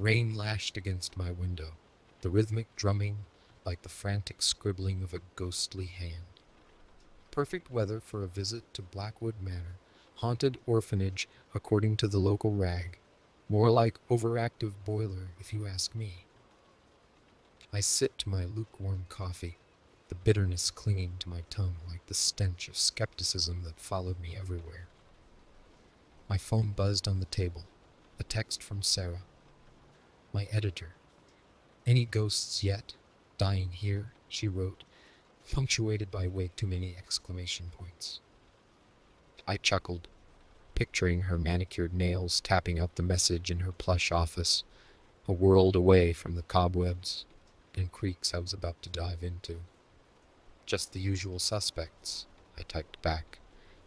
Rain lashed against my window, the rhythmic drumming like the frantic scribbling of a ghostly hand. Perfect weather for a visit to Blackwood Manor, haunted orphanage according to the local rag. More like overactive boiler, if you ask me. I sipped my lukewarm coffee, the bitterness clinging to my tongue like the stench of skepticism that followed me everywhere. My phone buzzed on the table, a text from Sarah, my editor. "Any ghosts yet? Dying here," she wrote, punctuated by way too many exclamation points. I chuckled, picturing her manicured nails tapping out the message in her plush office, a world away from the cobwebs and creaks I was about to dive into. "Just the usual suspects," I typed back.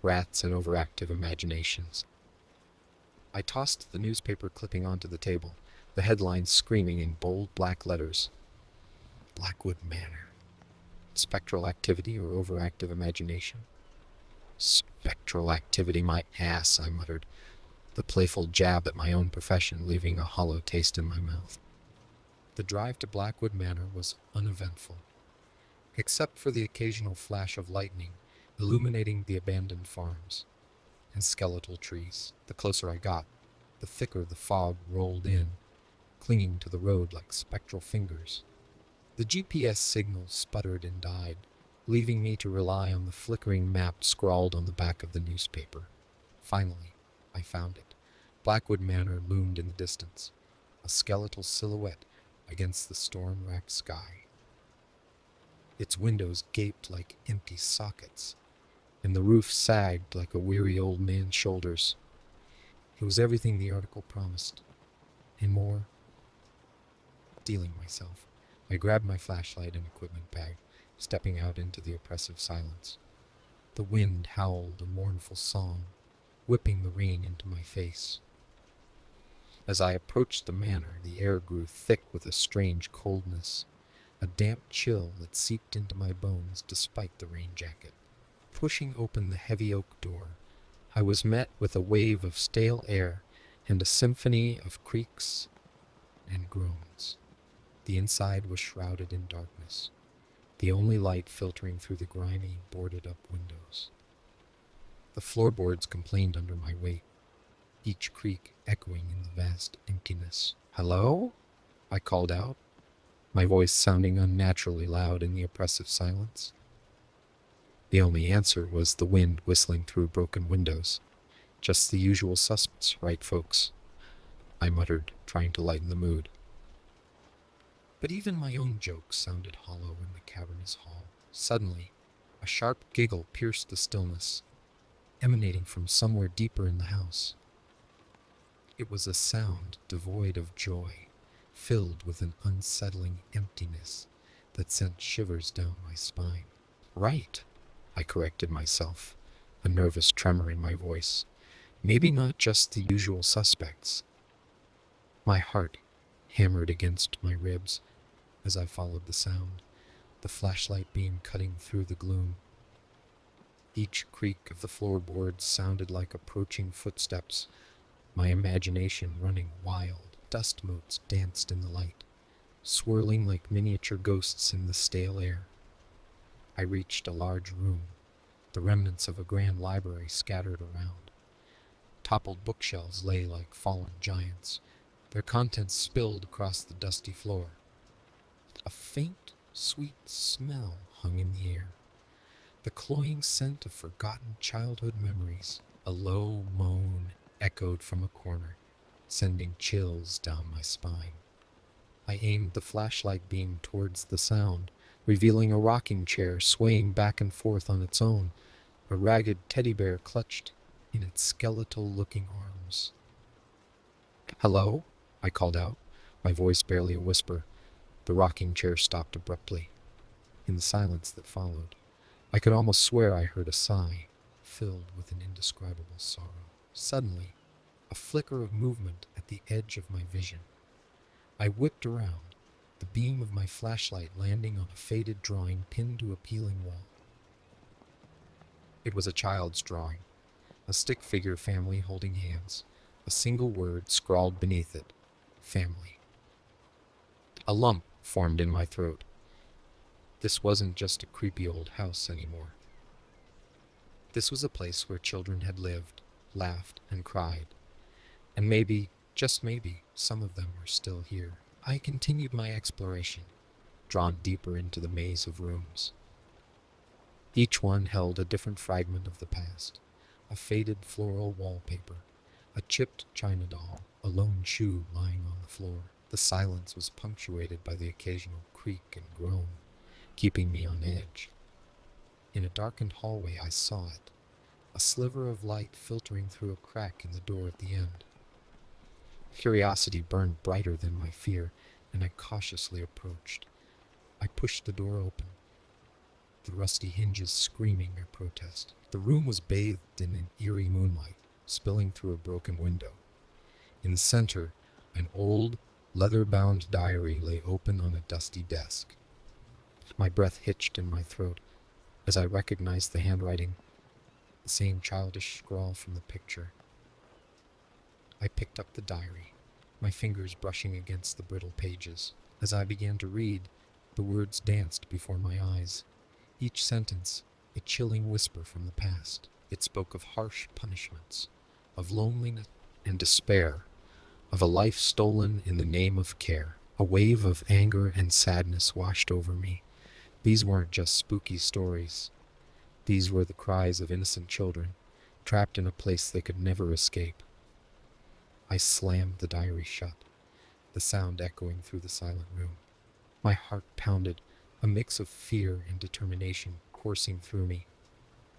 "Rats and overactive imaginations." I tossed the newspaper clipping onto the table, the headlines screaming in bold black letters. Blackwood Manor. Spectral activity or overactive imagination? "Spectral activity, my ass," I muttered, the playful jab at my own profession leaving a hollow taste in my mouth. The drive to Blackwood Manor was uneventful, except for the occasional flash of lightning illuminating the abandoned farms and skeletal trees. The closer I got, the thicker the fog rolled in, clinging to the road like spectral fingers. The GPS signal sputtered and died, leaving me to rely on the flickering map scrawled on the back of the newspaper. Finally, I found it. Blackwood Manor loomed in the distance, a skeletal silhouette against the storm-racked sky. Its windows gaped like empty sockets, and the roof sagged like a weary old man's shoulders. It was everything the article promised, and more. Steeling myself, I grabbed my flashlight and equipment bag, stepping out into the oppressive silence. The wind howled a mournful song, whipping the rain into my face. As I approached the manor, the air grew thick with a strange coldness, a damp chill that seeped into my bones despite the rain jacket. Pushing open the heavy oak door, I was met with a wave of stale air and a symphony of creaks and groans. The inside was shrouded in darkness, the only light filtering through the grimy, boarded-up windows. The floorboards complained under my weight, each creak echoing in the vast emptiness. "Hello?" I called out, my voice sounding unnaturally loud in the oppressive silence. The only answer was the wind whistling through broken windows. "Just the usual suspects, right, folks?" I muttered, trying to lighten the mood. But even my own jokes sounded hollow in the cavernous hall. Suddenly, a sharp giggle pierced the stillness, emanating from somewhere deeper in the house. It was a sound devoid of joy, filled with an unsettling emptiness that sent shivers down my spine. "Right," I corrected myself, a nervous tremor in my voice. "Maybe not just the usual suspects." My heart hammered against my ribs as I followed the sound, the flashlight beam cutting through the gloom. Each creak of the floorboards sounded like approaching footsteps, my imagination running wild. Dust motes danced in the light, swirling like miniature ghosts in the stale air. I reached a large room, the remnants of a grand library scattered around. Toppled bookshelves lay like fallen giants, their contents spilled across the dusty floor. A faint, sweet smell hung in the air, the cloying scent of forgotten childhood memories. A low moan echoed from a corner, sending chills down my spine. I aimed the flashlight beam towards the sound, revealing a rocking chair swaying back and forth on its own, a ragged teddy bear clutched in its skeletal-looking arms. "Hello?" I called out, my voice barely a whisper. The rocking chair stopped abruptly. In the silence that followed, I could almost swear I heard a sigh, filled with an indescribable sorrow. Suddenly, a flicker of movement at the edge of my vision. I whipped around, the beam of my flashlight landing on a faded drawing pinned to a peeling wall. It was a child's drawing, a stick figure family holding hands, a single word scrawled beneath it: family. A lump formed in my throat. This wasn't just a creepy old house anymore. This was a place where children had lived, laughed, and cried. And maybe, just maybe, some of them were still here. I continued my exploration, drawn deeper into the maze of rooms. Each one held a different fragment of the past. A faded floral wallpaper, a chipped china doll, a lone shoe lying on the floor. The silence was punctuated by the occasional creak and groan, keeping me on edge. In a darkened hallway I saw it, a sliver of light filtering through a crack in the door at the end. Curiosity burned brighter than my fear, and I cautiously approached. I pushed the door open, the rusty hinges screaming their protest. The room was bathed in an eerie moonlight, spilling through a broken window. In the center, an old, leather-bound diary lay open on a dusty desk. My breath hitched in my throat as I recognized the handwriting, the same childish scrawl from the picture. I picked up the diary, my fingers brushing against the brittle pages. As I began to read, the words danced before my eyes. Each sentence, a chilling whisper from the past. It spoke of harsh punishments, of loneliness and despair, of a life stolen in the name of care. A wave of anger and sadness washed over me. These weren't just spooky stories. These were the cries of innocent children, trapped in a place they could never escape. I slammed the diary shut, the sound echoing through the silent room. My heart pounded, a mix of fear and determination coursing through me.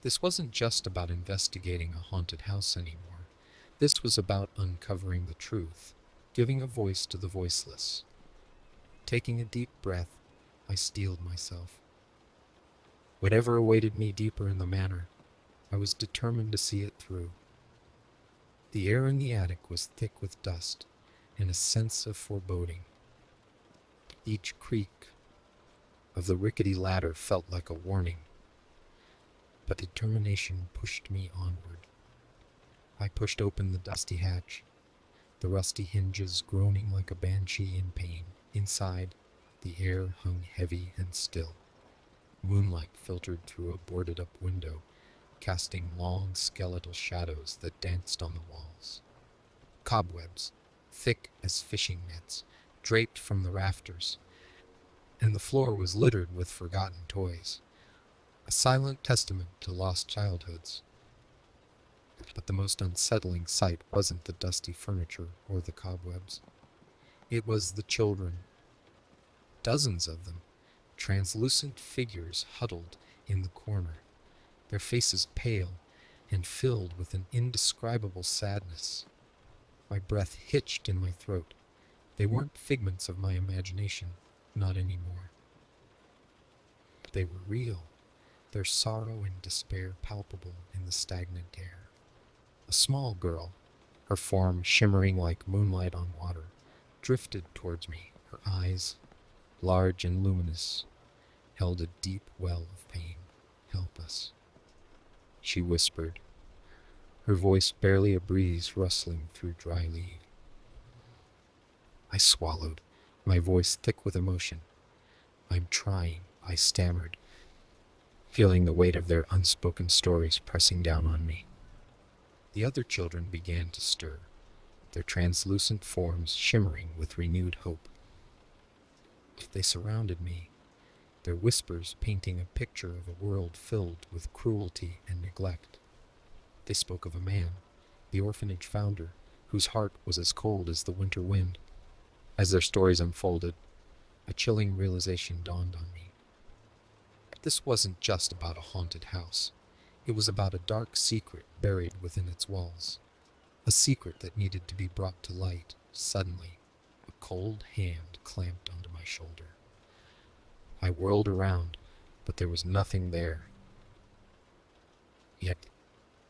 This wasn't just about investigating a haunted house anymore. This was about uncovering the truth, giving a voice to the voiceless. Taking a deep breath, I steeled myself. Whatever awaited me deeper in the manor, I was determined to see it through. The air in the attic was thick with dust and a sense of foreboding. Each creak of the rickety ladder felt like a warning, but determination pushed me onward. I pushed open the dusty hatch, the rusty hinges groaning like a banshee in pain. Inside, the air hung heavy and still. Moonlight filtered through a boarded-up window, casting long skeletal shadows that danced on the walls. Cobwebs, thick as fishing nets, draped from the rafters, and the floor was littered with forgotten toys, a silent testament to lost childhoods. But the most unsettling sight wasn't the dusty furniture or the cobwebs. It was the children, dozens of them, translucent figures huddled in the corner, their faces pale and filled with an indescribable sadness. My breath hitched in my throat. They weren't figments of my imagination, not anymore. They were real, their sorrow and despair palpable in the stagnant air. A small girl, her form shimmering like moonlight on water, drifted towards me. Her eyes, large and luminous, held a deep well of pain. "Help us," she whispered, her voice barely a breeze rustling through dry leaves. I swallowed, my voice thick with emotion. "I'm trying," I stammered, feeling the weight of their unspoken stories pressing down on me. The other children began to stir, their translucent forms shimmering with renewed hope. They surrounded me, their whispers painting a picture of a world filled with cruelty and neglect. They spoke of a man, the orphanage founder, whose heart was as cold as the winter wind. As their stories unfolded, a chilling realization dawned on me. This wasn't just about a haunted house. It was about a dark secret buried within its walls. A secret that needed to be brought to light. Suddenly, a cold hand clamped onto my shoulder. I whirled around, but there was nothing there. Yet,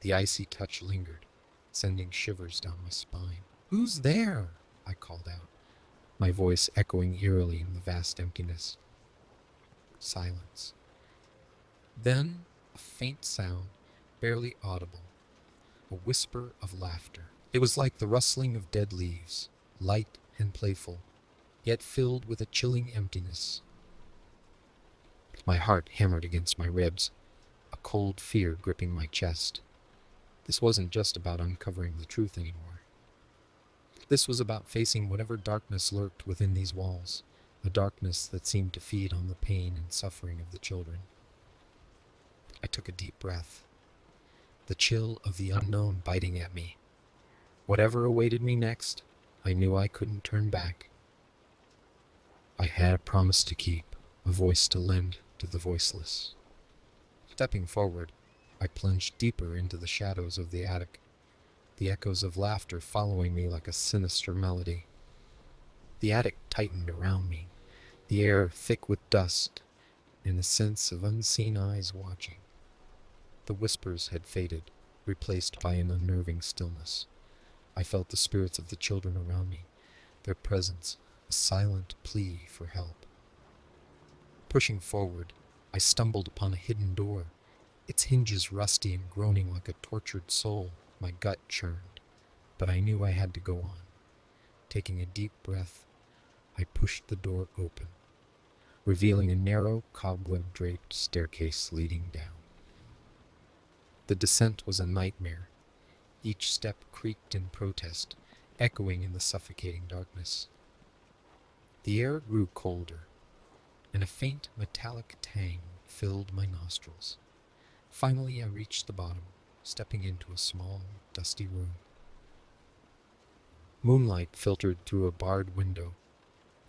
the icy touch lingered, sending shivers down my spine. "Who's there?" I called out, my voice echoing eerily in the vast emptiness. Silence. Then, a faint sound, barely audible, a whisper of laughter. It was like the rustling of dead leaves, light and playful, yet filled with a chilling emptiness. My heart hammered against my ribs, a cold fear gripping my chest. This wasn't just about uncovering the truth anymore. This was about facing whatever darkness lurked within these walls, a darkness that seemed to feed on the pain and suffering of the children. I took a deep breath, the chill of the unknown biting at me. Whatever awaited me next, I knew I couldn't turn back. I had a promise to keep, a voice to lend to the voiceless. Stepping forward, I plunged deeper into the shadows of the attic, the echoes of laughter following me like a sinister melody. The attic tightened around me, the air thick with dust, and a sense of unseen eyes watching. The whispers had faded, replaced by an unnerving stillness. I felt the spirits of the children around me, their presence a silent plea for help. Pushing forward, I stumbled upon a hidden door, its hinges rusty and groaning like a tortured soul. My gut churned, but I knew I had to go on. Taking a deep breath, I pushed the door open, revealing a narrow, cobweb-draped staircase leading down. The descent was a nightmare. Each step creaked in protest, echoing in the suffocating darkness. The air grew colder, and a faint metallic tang filled my nostrils. Finally, I reached the bottom, stepping into a small, dusty room. Moonlight filtered through a barred window,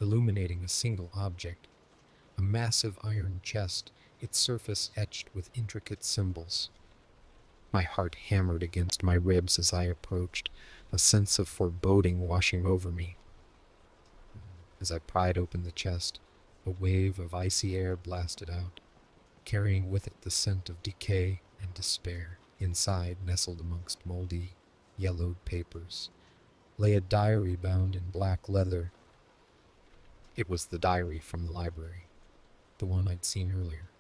illuminating a single object, a massive iron chest, its surface etched with intricate symbols. My heart hammered against my ribs as I approached, a sense of foreboding washing over me. As I pried open the chest, a wave of icy air blasted out, carrying with it the scent of decay and despair. Inside, nestled amongst moldy, yellowed papers, lay a diary bound in black leather. It was the diary from the library, the one I'd seen earlier.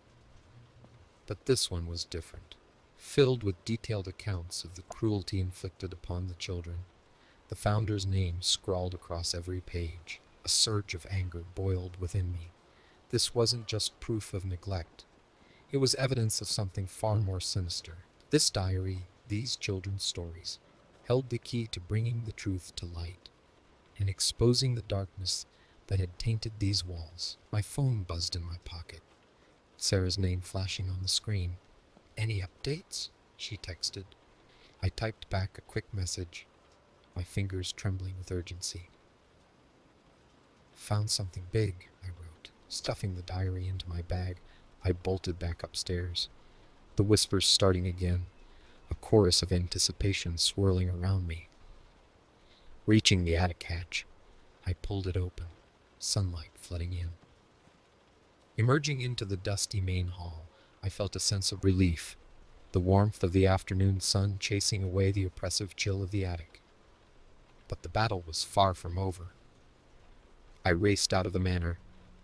But this one was different, filled with detailed accounts of the cruelty inflicted upon the children, the founder's name scrawled across every page. A surge of anger boiled within me. This wasn't just proof of neglect. It was evidence of something far more sinister. This diary, these children's stories, held the key to bringing the truth to light and exposing the darkness that had tainted these walls. My phone buzzed in my pocket, Sarah's name flashing on the screen. "Any updates?" she texted. I typed back a quick message, my fingers trembling with urgency. "Found something big," I wrote. Stuffing the diary into my bag, I bolted back upstairs, the whispers starting again, a chorus of anticipation swirling around me. Reaching the attic hatch, I pulled it open, sunlight flooding in. Emerging into the dusty main hall, I felt a sense of relief, the warmth of the afternoon sun chasing away the oppressive chill of the attic. But the battle was far from over. I raced out of the manor,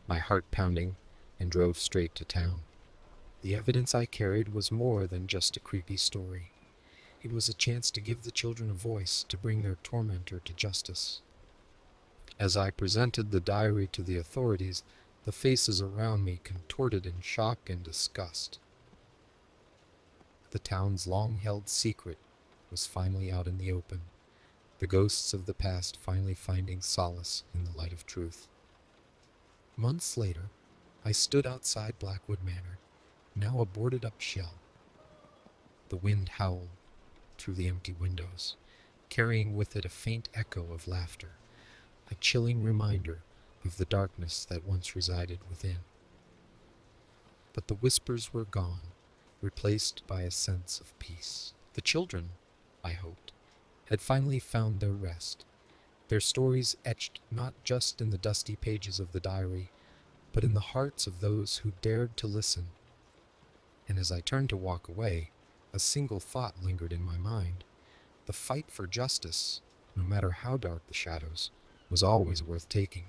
my heart pounding, and drove straight to town. The evidence I carried was more than just a creepy story. It was a chance to give the children a voice, to bring their tormentor to justice. As I presented the diary to the authorities, the faces around me contorted in shock and disgust. The town's long-held secret was finally out in the open, the ghosts of the past finally finding solace in the light of truth. Months later, I stood outside Blackwood Manor, now a boarded-up shell. The wind howled through the empty windows, carrying with it a faint echo of laughter, a chilling reminder of the darkness that once resided within. But the whispers were gone, replaced by a sense of peace. The children, I hoped, had finally found their rest, their stories etched not just in the dusty pages of the diary, but in the hearts of those who dared to listen. And as I turned to walk away, a single thought lingered in my mind. The fight for justice, no matter how dark the shadows, was always worth taking.